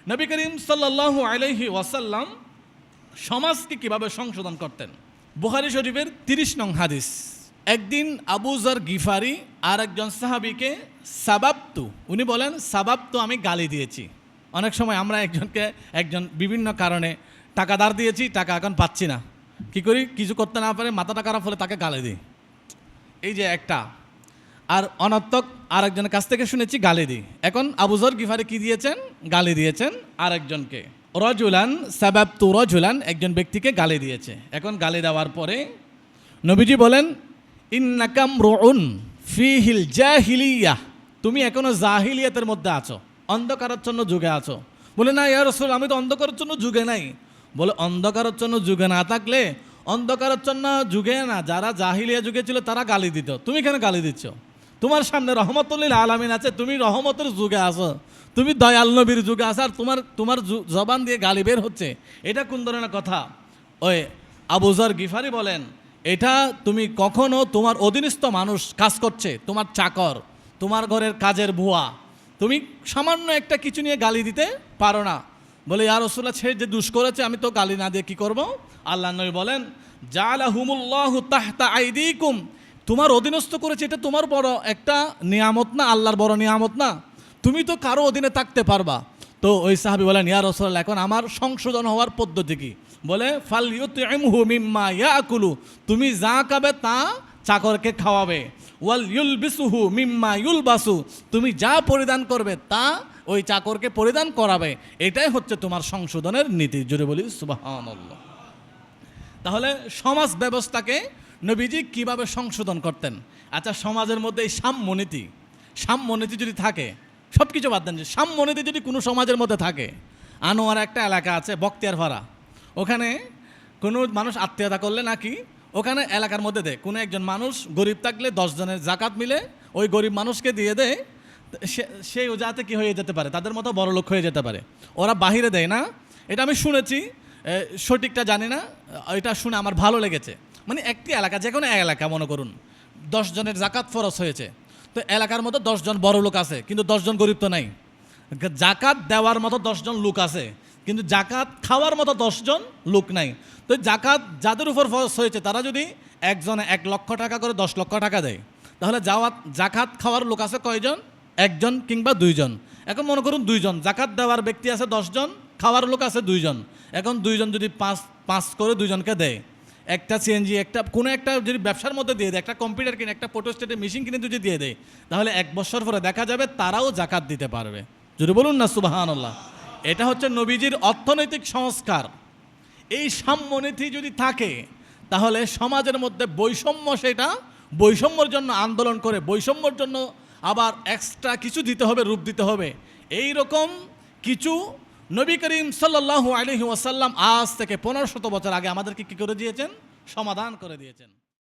নবী করিম সাল্লাল্লাহু আলাইহি ওয়াসাল্লাম সমাজকে কিভাবে সংশোধন করতেন। বুখারী শরীফের 30 নং হাদিস। একদিন আবু যর গিফারি আর একজন সাহাবীকে সাবাবতু, উনি বলেন সাবাবতু, আমি গালি দিয়েছি। অনেক সময় আমরা একজন বিভিন্ন কারণে টাকা ধার দিয়েছি, টাকা এখন পাচ্ছি না, কি করি, কিছু করতে না পারে, মাথাটা খারাপ হলে তাকে গালি দিই, এই যে একটা। আর অনর্থক আরেকজনের কাছ থেকে শুনেছি, গালি দিই। এখন আবু যর গিফারি কি দিয়েছেন, গালি দিয়েছেন আরেকজনকে। রজুলান সাবাবতু রজুলান, একজন ব্যক্তিকে গালি দিয়েছে। এখন গালি দেওয়ার পরে নবীজি বলেন ইন্নাকা মরউন ফিহিল জাহিলিয়াহ, তুমি এখনো জাহিলিয়াতের মধ্যে আছো, অন্ধকারাচ্ছন্ন যুগে আছো। বলে না ইয়া রাসূল, আমি তো অন্ধকারাচ্ছন্ন যুগে নাই। বলে অন্ধকারাচ্ছন্ন যুগে না থাকলে, অন্ধকারাচ্ছন্ন যুগে না, যারা জাহিলিয়া যুগে ছিল তারা গালি দিত, তুমি কেন গালি দিচ্ছ? তোমার সামনে রহমতুল্লিল আলামিন আছে, তুমি রহমতের যুগে আছো, তুমি দয়াল নবীর যুগে আছো, আর তোমার জবান দিয়ে গালি বের হচ্ছে, এটা কোন ধরনের কথা? ওই আবু যর গিফারি বলেন, এটা তুমি কখনো তোমার অধীনস্থ মানুষ কাজ করছে, তোমার চাকর, তোমার ঘরের কাজের বুয়া, তুমি সামান্য একটা কিছু নিয়ে গালি দিতে পারো না। বলে ইয়া রাসূলুল্লাহ, সে যে দুষ করেছে আমি তো গালি না দিয়ে কী করবো? আল্লাহ নবী বলেন জাআলাহুমুল্লাহু তাহতা আইদিকুম, তোমার অধীনস্থ করেছে, এটা তোমার বড় একটা নিয়ামত না, আল্লাহর বড় নিয়ামত না? তুমি তো কারো অধীনে থাকতে পারবা। তো ওই সাহাবী বলেন ইয়া রাসূলুল্লাহ, এখন আমার সংশোধন হওয়ার পদ্ধতি কি? বলে ফালইউতইমহু মিম্মা ইয়াকুলু, তুমি যা খাবে তা চাকরকে খাওয়াবে। ওয়াল ইউলবিসুহু মিম্মা ইউলবাসু, তুমি যা পরিধান করবে তা ওই চাকরকে পরিধান করাবে। এটাই হচ্ছে তোমার সংশোধনের নীতি। জোরে বলি সুবহানাল্লাহ। তাহলে সমাজ ব্যবস্থাকে নবীজি কিভাবে সংশোধন করতেন? আচ্ছা, সমাজের মধ্যে এই সাম্যনীতি যদি থাকে, সব কিছু বাদ দেন, যে সাম্যনীতি যদি কোনো সমাজের মধ্যে থাকে, আনোয়ার একটা এলাকা আছে বক্তিয়ারপাড়া, ওখানে কোনো মানুষ আত্মীয়তা করলে নাকি ওখানে এলাকার মধ্যে দেয়, কোনো একজন মানুষ গরিব থাকলে 10 জনের জাকাত মিলে ওই গরিব মানুষকে দিয়ে দেয়, সেই যাতে কি হয়ে যেতে পারে, তাদের মতো বড় লোক হয়ে যেতে পারে। ওরা বাহিরে দেয় না, এটা আমি শুনেছি, সঠিকটা জানি না, এটা শুনে আমার ভালো লেগেছে। মানে একটি এলাকা, যে কোনো এলাকা মনে করুন 10 জনের জাকাত ফরজ হয়েছে, তো এলাকার মতো 10 জন বড় লোক আছে, কিন্তু 10 জন গরিব তো নাই। জাকাত দেওয়ার মতো 10 জন লোক আছে, কিন্তু জাকাত খাওয়ার মতো 10 জন লোক নাই। তো জাকাত যাদের উপর ফরজ হয়েছে তারা যদি একজনে 1 লক্ষ টাকা করে 10 লক্ষ টাকা দেয়, তাহলে জাকাত খাওয়ার লোক আছে কয়জন? 1 জন কিংবা 2 জন। এখন মনে করুন 2 জন, জাকাত দেওয়ার ব্যক্তি আছে 10 জন, খাওয়ার লোক আছে 2 জন। এখন 2 জন যদি 5 করে 2 জনকে দেয়, একটা সিএনজি, একটা কোনো একটা যদি ব্যবসার মধ্যে দিয়ে দেয়, একটা কম্পিউটার কিনে, একটা ফটোস্টেটের মেশিন কিনে যদি দিয়ে দেয়, তাহলে 1 বছর পরে দেখা যাবে তারাও জাকাত দিতে পারবে। যদি বলুন না সুবহানাল্লাহ। এটা হচ্ছে নবীজির অর্থনৈতিক সংস্কার। এই সাম্যনীতি যদি থাকে, তাহলে সমাজের মধ্যে বৈষম্য, সেটা বৈষম্যর জন্য আন্দোলন করে, বৈষম্যর জন্য আবার এক্সট্রা কিছু দিতে হবে, রূপ দিতে হবে। এই রকম কিছু নবী করিম সাল্লাল্লাহু আলাইহি ওয়াসাল্লাম আজ থেকে 1500 বছর আগে আমাদেরকে কী করে দিয়েছেন? সমাধান করে দিয়েছেন।